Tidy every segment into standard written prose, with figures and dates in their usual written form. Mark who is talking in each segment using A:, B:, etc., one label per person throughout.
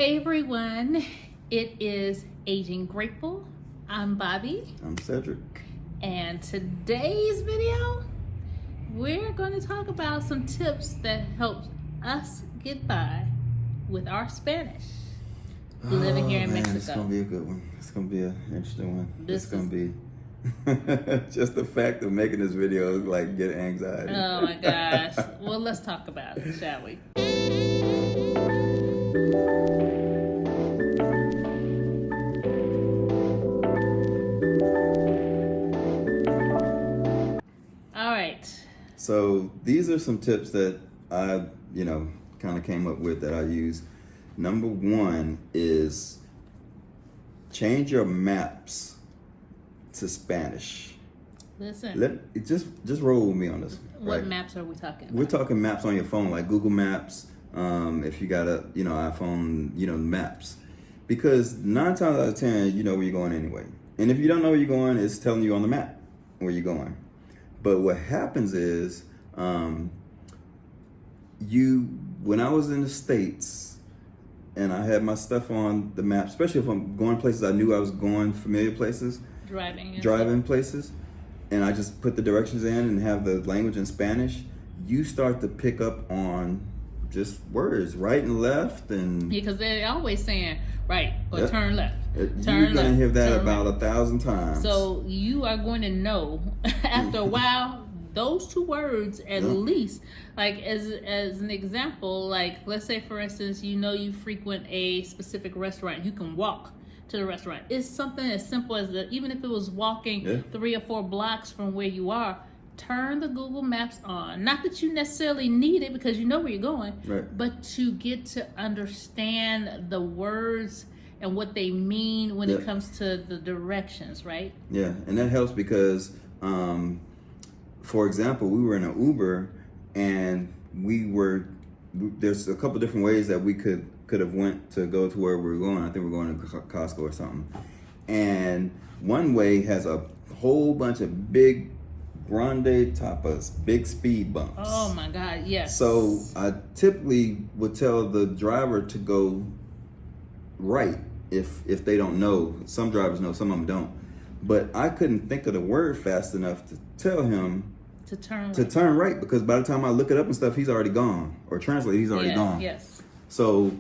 A: Hey everyone, it is Aging Grateful. I'm Bobby.
B: I'm Cedric.
A: And today's video, we're going to talk about some tips that help us get by with our Spanish. Living here in Mexico.
B: It's going to be a good one. It's going to be an interesting one. It's going to be just the fact of making this video like get anxiety.
A: Oh my gosh. Well, let's talk about it, shall we? All right.
B: So these are some tips that I, kind of came up with that I use. Number one is change your maps to Spanish.
A: Listen.
B: Just roll with me on this.
A: What
B: right?
A: maps are we talking about?
B: We're talking maps on your phone, like Google Maps. If you got a iPhone, maps, because 9 times out of 10 you know where you're going anyway. And if you don't know where you're going, it's telling you on the map where you're going. But what happens is, when I was in the States and I had my stuff on the map, especially if I'm going places I knew I was going, familiar places, driving places, and I just put the directions in and have the language in Spanish, you start to pick up on just words, right and left, and
A: because they're always saying right or turn left.
B: You're gonna hear that about 1,000 times.
A: So you are going to know after a while those two words at least. Like as an example, like let's say for instance, you frequent a specific restaurant, you can walk to the restaurant. It's something as simple as that. Even if it was walking 3 or 4 blocks from where you are, turn the Google Maps on. Not that you necessarily need it because you know where you're going,
B: right,
A: but to get to understand the words and what they mean when it comes to the directions, right?
B: Yeah, and that helps because, for example, we were in an Uber and there's a couple different ways that we could have went to go to where we were going. I think we're going to Costco or something. And one way has a whole bunch of big grande tapas, big speed bumps.
A: Oh my God, yes.
B: So I typically would tell the driver to go right if they don't know. Some drivers know, some of them don't. But I couldn't think of the word fast enough to tell him
A: to
B: turn right, because by the time I look it up and stuff, he's already gone. Or translate, he's already gone.
A: Yes.
B: So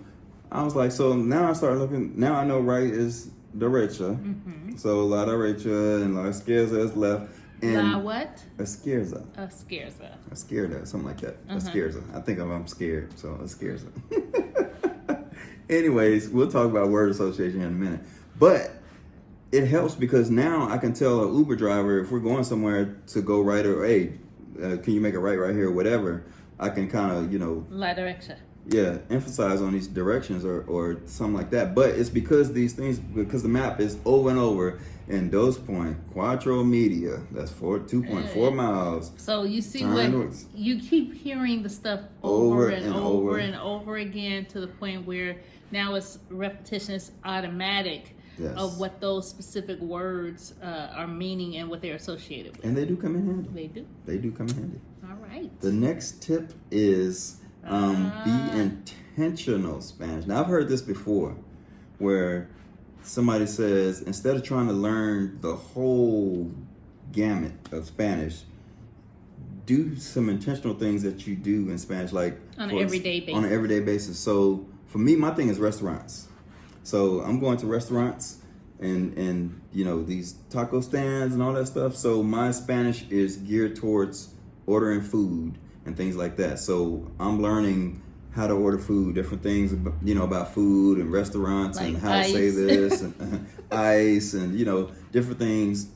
B: I was like, so now I start looking, now I know right is derecha.
A: Mm-hmm.
B: So la derecha and la izquierda is left. And
A: la what?
B: Izquierda.
A: Izquierda,
B: something like that. Izquierda. I think I'm scared, so izquierda. Anyways, we'll talk about word association in a minute. But it helps because now I can tell an Uber driver if we're going somewhere to go right, or hey, can you make a right here or whatever. I can kind of,
A: la derecha.
B: Yeah, emphasize on these directions or something like that. But it's because the map is over and over in Dos Point, Cuatro Media. That's 2.4 miles.
A: So you see you keep hearing the stuff over and over again to the point where now it's repetition, it's automatic of what those specific words are meaning and what they're associated with.
B: And they do come in handy. They do come in handy.
A: All right.
B: The next tip is be intentional Spanish. Now I've heard this before where somebody says instead of trying to learn the whole gamut of Spanish, do some intentional things that you do in Spanish, like
A: on an everyday basis.
B: So for me, my thing is restaurants. So I'm going to restaurants and these taco stands and all that stuff. So my Spanish is geared towards ordering food and things like that. So I'm learning how to order food, different things, about food and restaurants, like and how to say this and ice and, different things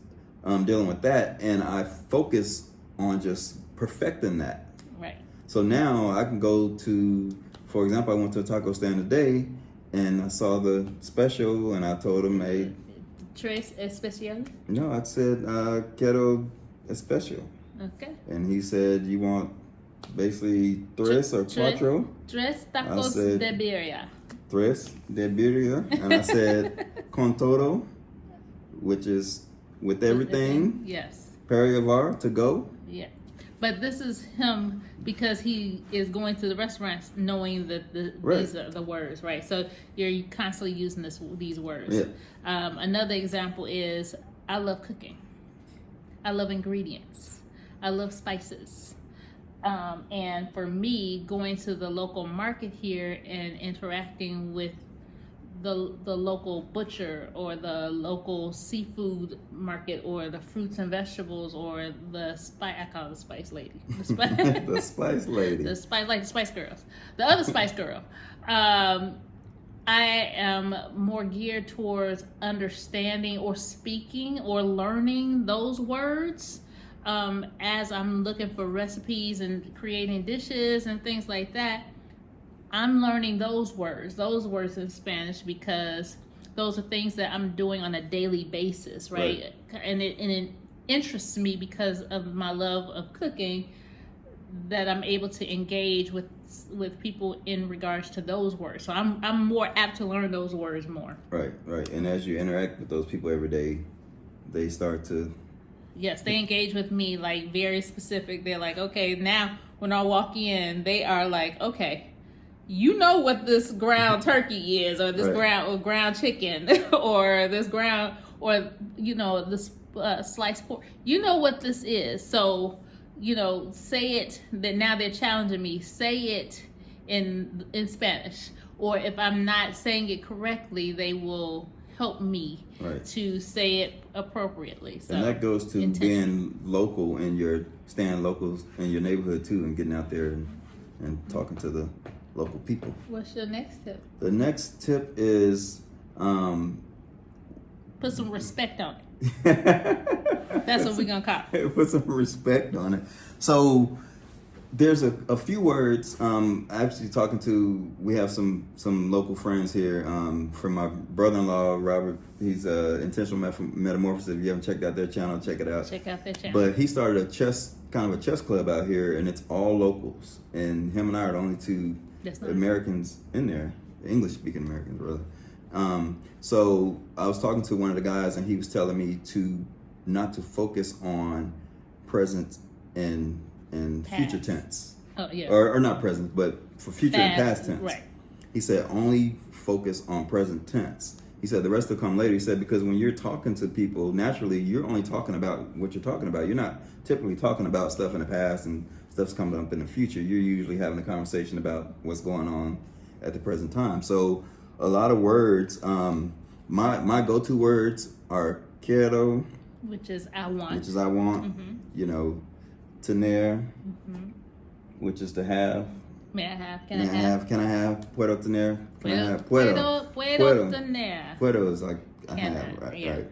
B: dealing with that. And I focus on just perfecting that.
A: Right.
B: So now I can go to, for example, I went to a taco stand today and I saw the special and I told him, hey.
A: Tres especial?
B: No, I said, quiero especial.
A: Okay.
B: And he said, you want basically tres or cuatro?
A: Tres tacos de birria.
B: Tres de birria. And I said, con todo, which is with everything.
A: Yes.
B: Perrier to go.
A: Yeah. But this is him because he is going to the restaurants knowing that
B: Right.
A: these are the words, right? So you're constantly using these words.
B: Yeah.
A: Another example is I love cooking. I love ingredients. I love spices. And for me, going to the local market here and interacting with the local butcher or the local seafood market or the fruits and vegetables or I call it the spice lady. The
B: The spice lady.
A: The Spice Girls. The other Spice Girl. I am more geared towards understanding or speaking or learning those words as I'm looking for recipes and creating dishes and things like that. I'm learning those words in Spanish because those are things that I'm doing on a daily basis, right? And it interests me because of my love of cooking that I'm able to engage with people in regards to those words. So I'm more apt to learn those words more.
B: Right. And as you interact with those people every day, they start to...
A: Yes, they engage with me like very specific. They're like, okay, now when I walk in, they are like, okay, you know what this ground turkey is, or this ground chicken, or this ground, or this sliced pork. You know what this is. So, say it. That now they're challenging me. Say it in Spanish, or if I'm not saying it correctly, they will help me to say it appropriately. So,
B: and that goes to being local and staying local in your neighborhood too, and getting out there and talking to the local people.
A: What's your next tip?
B: The next tip is
A: put some respect on it. That's what we're gonna call it.
B: Put some respect on it. So there's a few words. Actually, we have some local friends here. From my brother-in-law Robert. He's Intentional Metamorphosis. If you haven't checked out their channel, check it out.
A: Check out their channel.
B: But he started a chess club out here, and it's all locals. And him and I are the only two Americans in there, English-speaking Americans, rather. So I was talking to one of the guys, and he was telling me not to focus on present and future tense.
A: Oh, yeah.
B: Or not present, but for future and past tense.
A: Right.
B: He said only focus on present tense. He said the rest will come later. He said because when you're talking to people, naturally you're only talking about what you're talking about. You're not typically talking about stuff in the past and stuff's coming up in the future. You're usually having a conversation about what's going on at the present time. So a lot of words, my go-to words are quiero,
A: which is I want.
B: Mm-hmm. Tener,
A: mm-hmm.
B: which is to have.
A: May I have?
B: Can I have? Puedo tener. Can I have?
A: Puedo tener.
B: Puedo is like I
A: Can
B: have, right?
A: Yeah.
B: Right.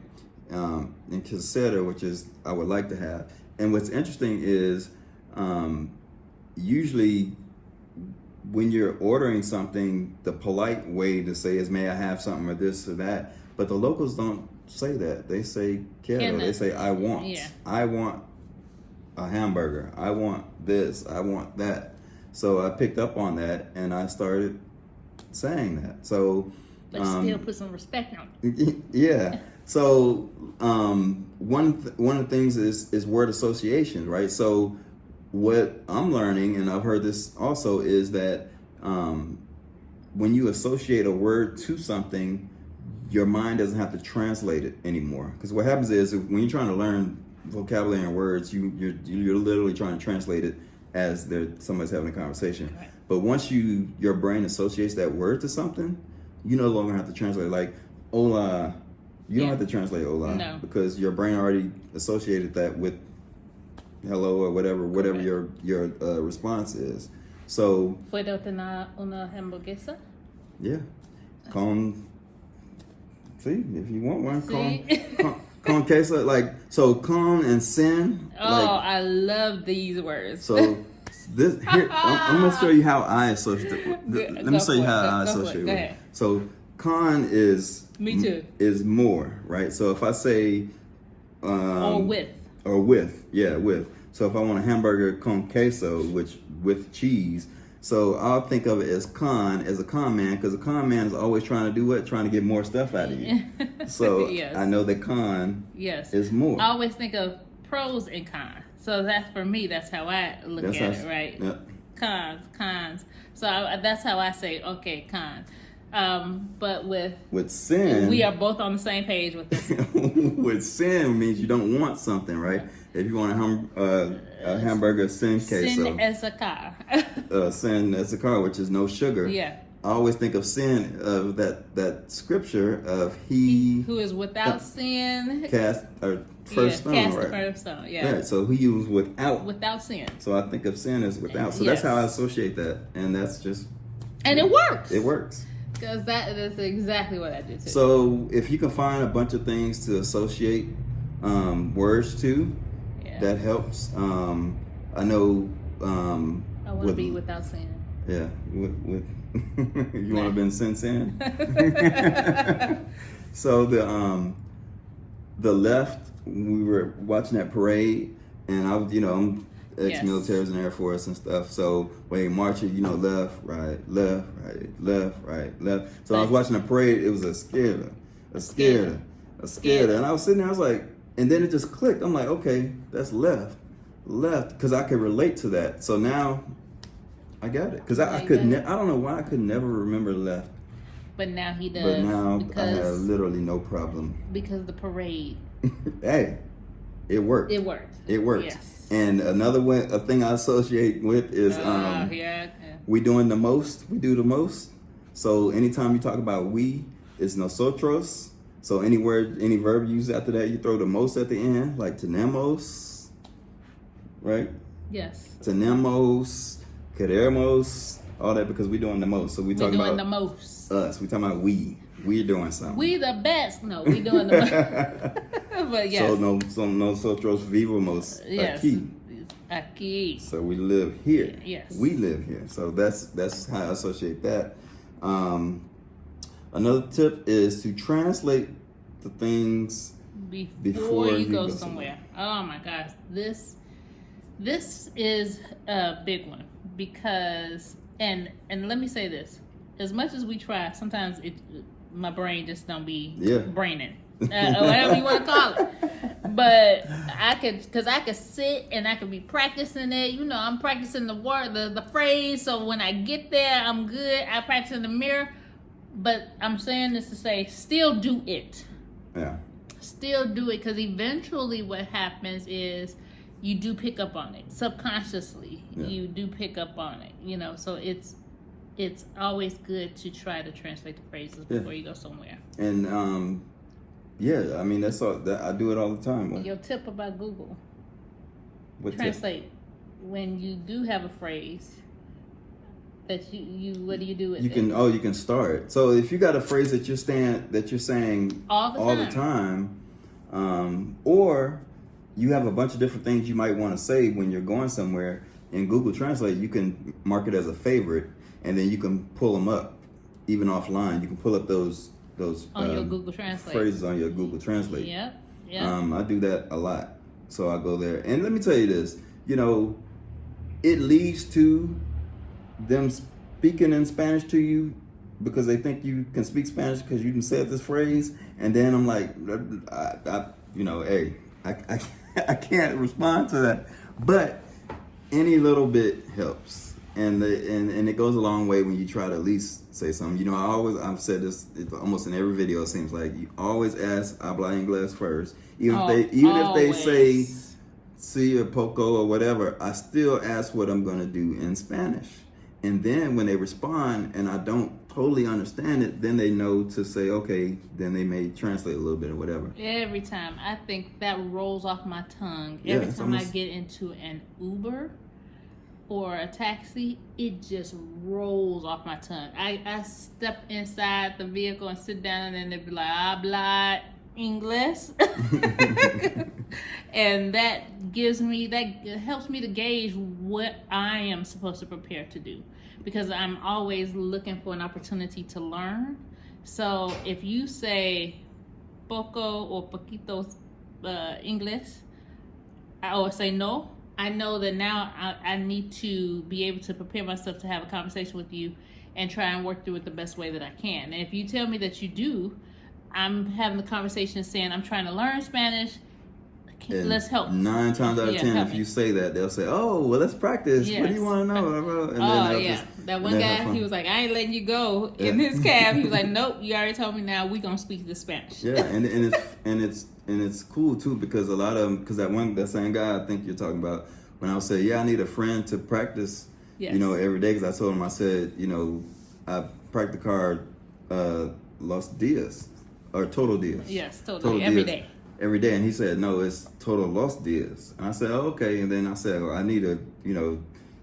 B: And quisiera, which is I would like to have. And what's interesting is usually when you're ordering something, the polite way to say is may I have something or this or that. But the locals don't say that. They say quiero. They say I want.
A: Yeah.
B: I want a hamburger. I want this. I want that. So I picked up on that and I started saying that. So,
A: but still put some respect on it.
B: Yeah. So one of the things is word association, right? So what I'm learning, and I've heard this also, is that when you associate a word to something, your mind doesn't have to translate it anymore. Because what happens is when you're trying to learn vocabulary and words, you're literally trying to translate it as somebody's having a conversation.
A: Right.
B: But once your brain associates that word to something, you no longer have to translate. Like hola, you don't have to translate hola.
A: No.
B: Because your brain already associated that with hello or whatever your response is. So
A: ¿Puedo tener una hamburguesa?
B: yeah, if you want one, con queso, like, so con and sin.
A: Oh,
B: like,
A: I love these words.
B: So this here, I'm gonna show you how I associate. Let me show you how I associate.
A: Go ahead.
B: So con is
A: me too.
B: Is more, right? So if I say
A: or with.
B: So if I want a hamburger con queso, which with cheese. So I'll think of it as a con man, because a con man is always trying to do what? Trying to get more stuff out of you. So
A: yes.
B: I know that con is more.
A: I always think of pros and cons. So that's for me. That's how I look at it, right?
B: Yeah.
A: Cons. So that's how I say, okay, cons. But with
B: sin,
A: we are both on the same page with this.
B: with sin means you don't want something, right? If you want a hamburger, sin queso.
A: Sin as a car.
B: Sin as a car, which is no sugar.
A: Yeah.
B: I always think of sin of that scripture of he
A: who is without sin
B: cast or first stone,
A: cast
B: right?
A: the first stone. Yeah.
B: So he was without
A: sin.
B: So I think of sin as without. So that's how I associate that, and that's just
A: it works.
B: It works.
A: Because that's exactly what I do too.
B: So if you can find a bunch of things to associate words to, that helps. I know.
A: I want to be without sin.
B: Yeah, with you want to be sin. So the left, we were watching that parade, and I'm ex-military in the Air Force and stuff. So when marching, left, right, left, right, left, right, left. So I was watching the parade. It was a scared, and I was sitting there. I was like, and then it just clicked. I'm like, okay, that's left, because I could relate to that. So now I got it, because I could. I don't know why I could never remember left.
A: But now he does.
B: But now I have literally no problem.
A: Because the parade.
B: Hey, it worked.
A: It worked.
B: It worked.
A: Yes.
B: And a thing I associate with is we doing the most. We do the most. So anytime you talk about we, it's nosotros. So any verb you use after that, you throw the most at the end, like tenemos, right?
A: Yes.
B: Tenemos, queremos, all that, because we're doing the most. So we're talking about
A: the most.
B: Us. We're talking about we. We're doing something.
A: We the best. No, we doing the most. But yes.
B: So nosotros vivimos aquí.
A: Aquí.
B: So we live here.
A: Yes.
B: We live here. So that's how I associate that. Another tip is to translate the things before you go somewhere.
A: Oh my gosh. This is a big one, because and let me say this. As much as we try, sometimes my brain just don't be braining. Or whatever you want to call it. But I could sit and I could be practicing it. I'm practicing the word, the phrase. So when I get there, I'm good. I practice in the mirror. But I'm saying this to say, still do it.
B: Yeah.
A: Still do it, because eventually what happens is you do pick up on it subconsciously. Yeah. You do pick up on it. So it's always good to try to translate the phrases before you go somewhere.
B: And I mean, that's all. I do it all the time.
A: Your tip about Google.
B: What
A: translate
B: tip?
A: When you do have a phrase that you what do you do with it?
B: You can start. So if you got a phrase that you're saying all the time, or you have a bunch of different things you might want to say when you're going somewhere, in Google Translate you can mark it as a favorite, and then you can pull them up even offline. You can pull up those
A: on your Google Translate
B: phrases on your Google Translate.
A: Yep.
B: I do that a lot. So I go there, and let me tell you this. It leads to them speaking in Spanish to you because they think you can speak Spanish because you can say this phrase, and then I'm like, I can't respond to that, but any little bit helps, and it goes a long way when you try to at least say something. I've said this almost in every video. It seems like you always ask habla inglés first, even if they say si or poco or whatever. I still ask what I'm gonna do in Spanish. And then when they respond and I don't totally understand it, then they know to say, okay, then they may translate a little bit or whatever.
A: Every time. I think that rolls off my tongue. Every time I get into an Uber or a taxi, it just rolls off my tongue. I step inside the vehicle and sit down, and they'd be like, habla inglés. And that helps me to gauge what I am supposed to prepare to do, because I'm always looking for an opportunity to learn. So if you say poco or poquito English, or say no, I know that now I need to be able to prepare myself to have a conversation with you and try and work through it the best way that I can. And if you tell me that you do, I'm having the conversation saying I'm trying to learn Spanish.
B: And
A: let's help.
B: 9 times out of 10,
A: help
B: if
A: me.
B: you say that, they'll say, "Oh, well, let's practice. What do you
A: Yes.
B: want to know?" And
A: Oh
B: they'll
A: yeah, that one guy, he was like, "I ain't letting you go in his cab." He was like, "Nope, you already told me. Now we gonna speak the Spanish."
B: Yeah, and it's cool too, because a lot of them, because that same guy I think you're talking about, when I would say, "Yeah, I need a friend to practice,"
A: Yes.
B: you know, every day, because I told him, I said, you know, I practice the card Los Dias or Total Dias.
A: Yes, totally. Every
B: Dias.
A: day.
B: Every day, and he said, "No, it's Total Los Dias." And I said, "Oh, okay." And then I said, well, "I need a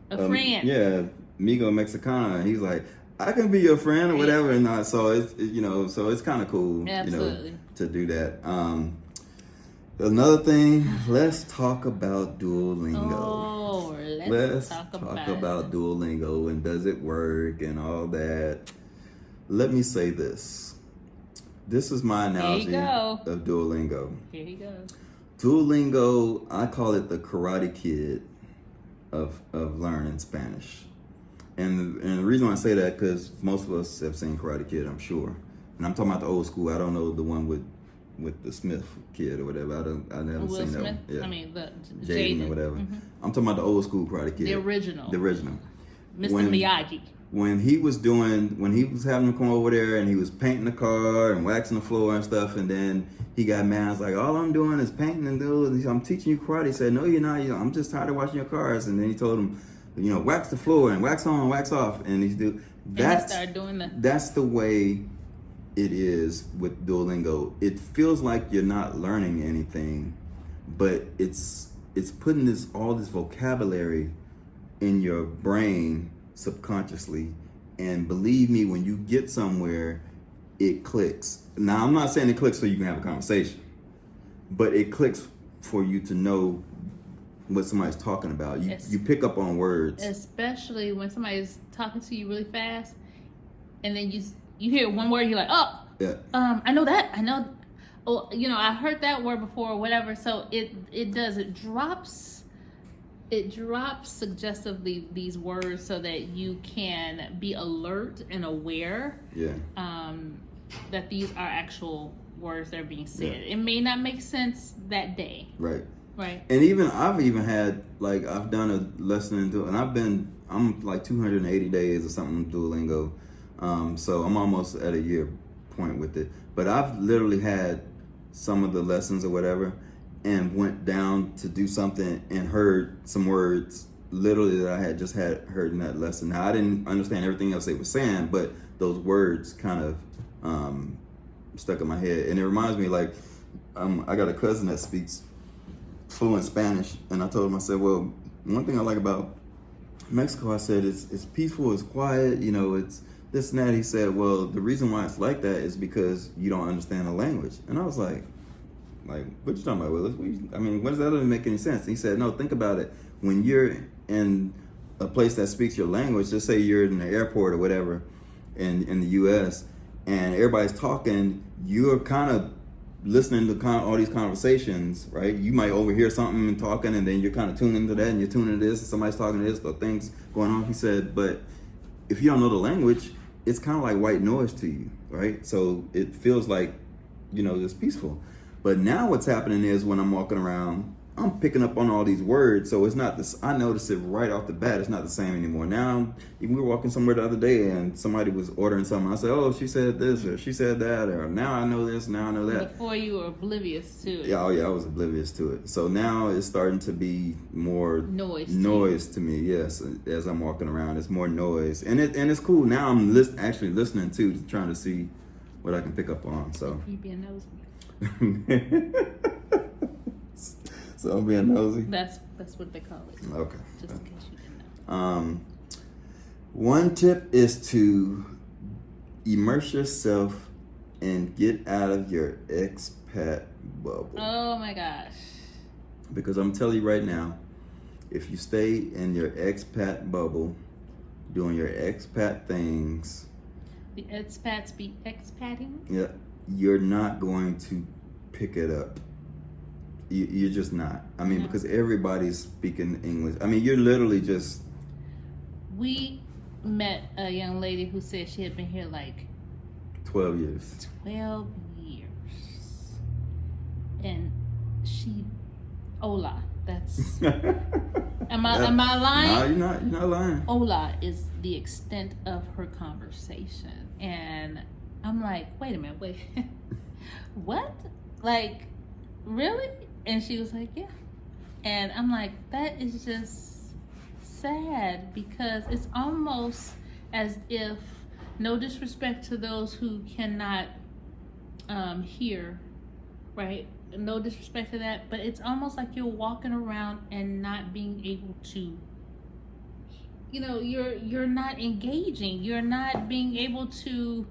A: friend."
B: Yeah, Migo Mexicana." And he's like, "I can be your friend or whatever." And so it's kind of cool,
A: Absolutely.
B: to do that. Another thing, let's talk about Duolingo.
A: Oh,
B: Let's
A: talk
B: about Duolingo and does it work and all that. Let me say this. This is my analogy of Duolingo.
A: Here he goes.
B: Duolingo, I call it the Karate Kid of learning Spanish. And the reason why I say that, because most of us have seen Karate Kid, I'm sure. And I'm talking about the old school. I don't know the one with the Smith kid or whatever. I never
A: Will
B: seen
A: Smith?
B: that one. Yeah.
A: I mean, the
B: Jaden or whatever. Mm-hmm. I'm talking about the old school Karate Kid.
A: The original. Mr. Miyagi.
B: When he was having to come over there and he was painting the car and waxing the floor and stuff, and then he got mad. I was like, "All I'm doing is painting and doing. I'm teaching you karate." He said, "No, you're not. I'm just tired of washing your cars." And then he told him, "Wax the floor and wax on, wax off." And he started doing that. That's the way it is with Duolingo. It feels like you're not learning anything, but it's putting all this vocabulary in your brain subconsciously, and believe me, when you get somewhere, it clicks. Now, I'm not saying it clicks so you can have a conversation, but it clicks for you to know what somebody's talking about. You pick up on words,
A: especially when somebody's talking to you really fast, and then you hear one word, you're like, "Oh, yeah, I know that. I know. Oh, I heard that word before, or whatever." So it drops suggestively these words so that you can be alert and aware that these are actual words that are being said. It may not make sense that day. Right.
B: And I've even had, like, I've done a lesson and I'm like 280 days or something Duolingo. So I'm almost at a year point with it. But I've literally had some of the lessons or whatever, and went down to do something and heard some words literally that I had just heard in that lesson. Now, I didn't understand everything else they were saying, but those words kind of stuck in my head. And it reminds me, like, I got a cousin that speaks fluent Spanish, and I told him, I said, "Well, one thing I like about Mexico," I said, it's peaceful, it's quiet, it's this and that." He said, "Well, the reason why it's like that is because you don't understand the language." And I was like, "What you talking about, Willis? What does that even make any sense?" And he said, "No, think about it. When you're in a place that speaks your language, just say you're in the airport or whatever in the U.S., and everybody's talking, you're kind of listening to all these conversations, right? You might overhear something and talking, and then you're kind of tuning into that, and you're tuning to this, and somebody's talking to this, or things going on." He said, "But if you don't know the language, it's kind of like white noise to you, right? So it feels like, it's peaceful." But now what's happening is, when I'm walking around, I'm picking up on all these words, so it's not this. I noticed it right off the bat. It's not the same anymore. Now, we were walking somewhere the other day, and somebody was ordering something. I said, "Oh, she said this, or she said that, or now I know this, now I know that."
A: Before you were oblivious to it.
B: Yeah, I was oblivious to it. So now it's starting to be more noise to me. Yes, as I'm walking around, it's more noise, and it's cool. Now I'm actually listening to trying to see what I can pick up on. So
A: you being nosy.
B: So I'm being nosy?
A: That's what they call it.
B: Okay.
A: Just in case you didn't know.
B: One tip is to immerse yourself and get out of your expat bubble.
A: Oh my gosh.
B: Because I'm telling you right now, if you stay in your expat bubble, doing your expat things,
A: the expats be expatting?
B: Yeah, you're not going to pick it up. You're just not. Because everybody's speaking English. You're literally just...
A: We met a young lady who said she had been here like
B: 12 years.
A: 12 years. And she Hola. That's. Am I lying?
B: No, you're not lying.
A: Hola is the extent of her conversation, and I'm like, wait a minute, wait, what? Like, really? And she was like, yeah. And I'm like, that is just sad, because it's almost as if, no disrespect to those who cannot hear, right? No disrespect to that, but it's almost like you're walking around and not being able to, you're not engaging, you're not being able to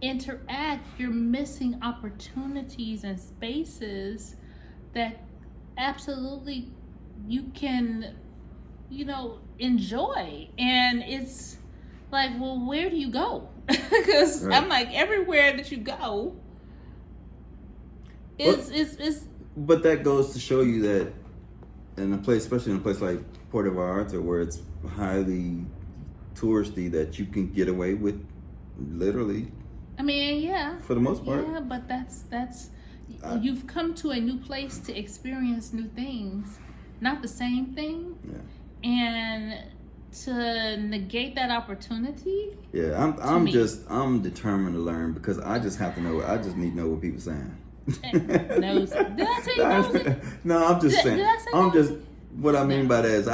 A: interact, you're missing opportunities and spaces that absolutely you can, enjoy. And it's like, well, where do you go? Because
B: Right.
A: I'm like, everywhere that you go is
B: But that goes to show you that in a place, especially in a place like Puerto Vallarta, where it's highly touristy, that you can get away with literally,
A: I mean, yeah,
B: for the most part.
A: yeah, but that's you've come to a new place to experience new things, not the same thing.
B: Yeah.
A: And to negate that opportunity.
B: Yeah, I'm determined to learn, because I just have to know. I just need to know what people saying.
A: Nosy. Did I say nosy?
B: No, I'm just saying.
A: Did I say
B: I'm
A: nosy?
B: just, what I mean by that is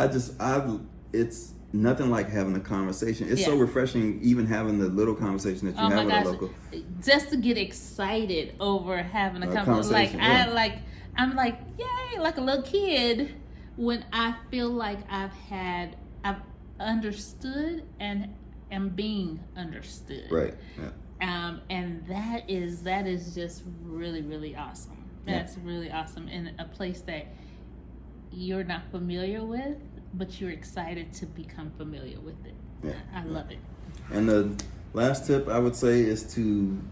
B: it's nothing like having a conversation. It's so
A: Yeah.
B: refreshing, even having the little conversation that you have with a local.
A: Just to get excited over having a
B: conversation.
A: Like, I'm like, yay, like a little kid when I feel like I've understood and am being understood.
B: Right. Yeah.
A: And that is just really, really awesome. That's really awesome, in a place that you're not familiar with, but you're excited to become familiar with it.
B: Yeah.
A: I love it.
B: And the last tip I would say is to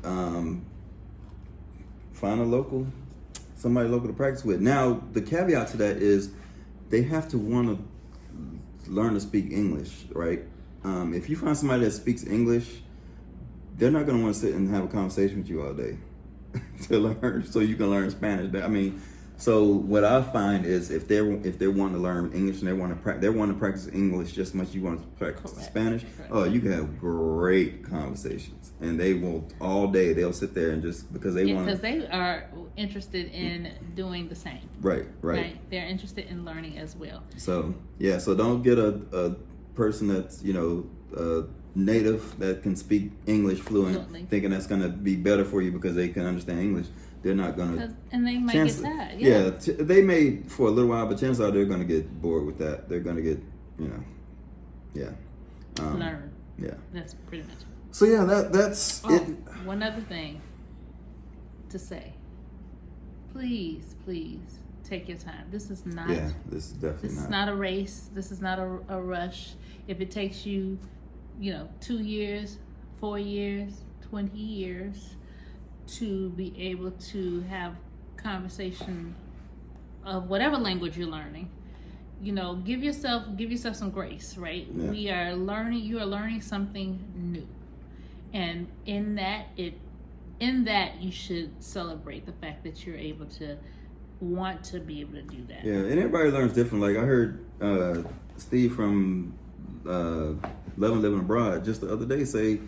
B: find somebody local to practice with. Now, the caveat to that is they have to want to learn to speak English, right? If you find somebody that speaks English, they're not going to want to sit and have a conversation with you all day to learn, so you can learn Spanish. I mean, so what I find is if they're wanting to learn English and they want to practice English just as much as you want to practice Spanish, oh, you can have great conversations, and they will all day. They'll sit there and just because they
A: are interested in doing the same.
B: Right.
A: They're interested in learning as well.
B: So yeah, so don't get a person that's native that can speak English fluently, thinking that's going to be better for you because they can understand English. They're not going to,
A: and they might get tired.
B: Yeah, they may for a little while, but chances are they're going to get bored with that. They're going to get,
A: learn.
B: Yeah,
A: that's pretty much it.
B: So yeah, that's it.
A: One other thing to say: please take your time. This is not.
B: Yeah, this is definitely
A: This is not a race. This is not a rush. If it takes you, 2 years, 4 years, 20 years to be able to have conversation of whatever language you're learning, give yourself some grace, right?
B: Yeah.
A: You are learning something new, and in that you should celebrate the fact that you're able to want to be able to do that.
B: Yeah, and everybody learns different. Like I heard Steve from Love and Living Abroad just the other day say,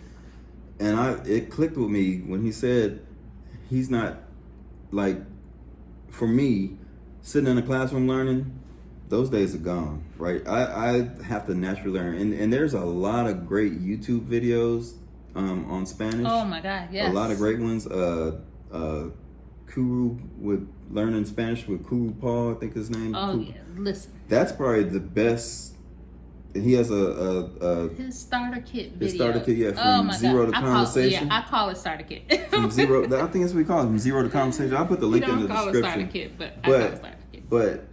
B: and it clicked with me when he said he's not, like, for me, sitting in a classroom learning, those days are gone, right? I have to naturally learn, and there's a lot of great YouTube videos on Spanish.
A: Oh my God, yes.
B: A lot of great ones. Kuru with learning Spanish with Kuru Paul, I think his name.
A: Oh yeah, listen.
B: That's probably the best. He has
A: his starter kit video.
B: His starter kit, yeah, from zero to conversation.
A: I call it starter kit.
B: From zero, I think that's what we call it, from zero to conversation. I'll put the link in the description.
A: You don't call it starter kit, but I call it starter kit.
B: But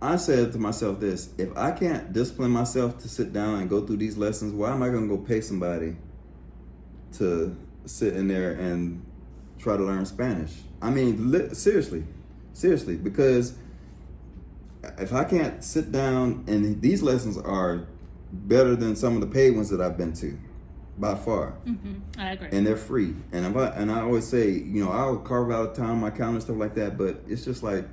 B: I said to myself this: if I can't discipline myself to sit down and go through these lessons, why am I going to go pay somebody to sit in there and try to learn Spanish? I mean, seriously, because if I can't sit down, and these lessons are better than some of the paid ones that I've been to, by far.
A: Mm-hmm. I agree.
B: And they're free. And I always say, I'll carve out time on my calendar and stuff like that. But it's just like,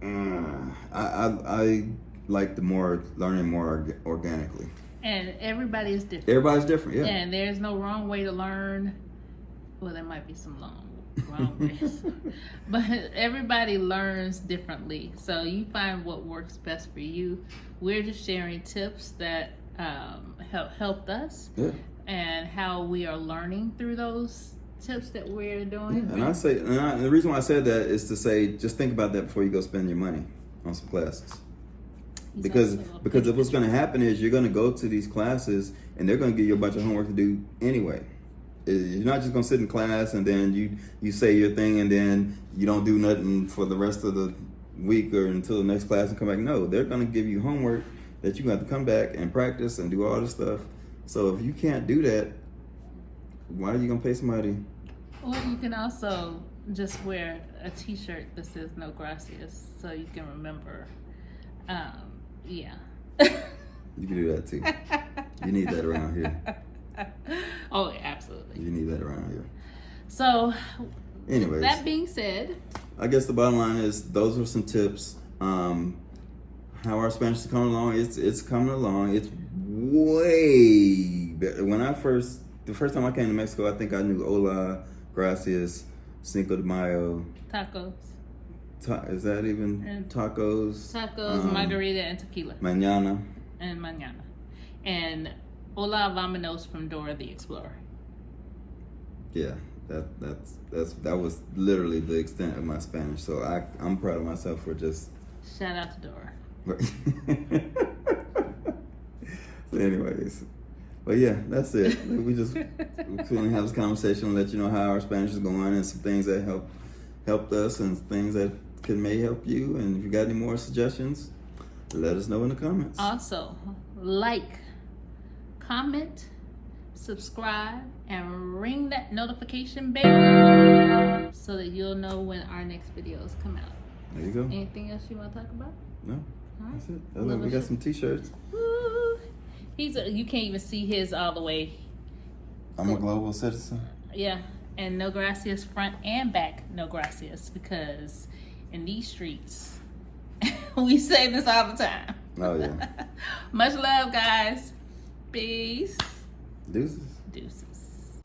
B: I like the more learning more organically.
A: And everybody is different.
B: Everybody's different, yeah.
A: And there's no wrong way to learn. Well, there might be some wrong ways, but everybody learns differently. So you find what works best for you. We're just sharing tips that helped us,
B: Yeah.
A: and how we are learning through those tips that we're doing.
B: Yeah, and I say, and the reason why I said that is to say, just think about that before you go spend your money on some classes. Because if what's going to happen is you're going to go to these classes and they're going to give you a bunch of homework to do anyway. You're not just going to sit in class and then you say your thing and then you don't do nothing for the rest of the week or until the next class and come back. No, they're going to give you homework that you're going to have to come back and practice and do all this stuff. So if you can't do that, why are you going to pay somebody?
A: Or you can also just wear a t-shirt that says "No Gracias" so you can remember. Yeah.
B: You can do that too. You need that around here.
A: Oh, absolutely.
B: You need that around here.
A: So,
B: anyways,
A: that being said,
B: I guess the bottom line is those are some tips. How our Spanish is coming along, it's coming along. It's way better. The first time I came to Mexico, I think I knew hola, gracias, Cinco de Mayo.
A: tacos.
B: Is that even tacos?
A: Tacos, margarita, and tequila.
B: Mañana.
A: And mañana. And hola, vámonos from Dora the Explorer.
B: Yeah, that was literally the extent of my Spanish. So I'm proud of myself for just.
A: Shout out to Dora.
B: So anyways, but yeah, that's it. We just want to have this conversation and let you know how our Spanish is going and some things that helped us and things that may help you. And if you got any more suggestions, let us know in the comments.
A: Also, like, comment, subscribe, and ring that notification bell so that you'll know when our next videos come out.
B: There you go.
A: Anything else you want to talk about?
B: No,
A: All right.
B: that's it. We got some t-shirts.
A: Woo. You can't even see his all the way.
B: I'm a global citizen.
A: Yeah, and no gracias front and back, no gracias, because in these streets, we say this all the time.
B: Oh, yeah.
A: Much love, guys. Peace.
B: Deuces.
A: Deuces.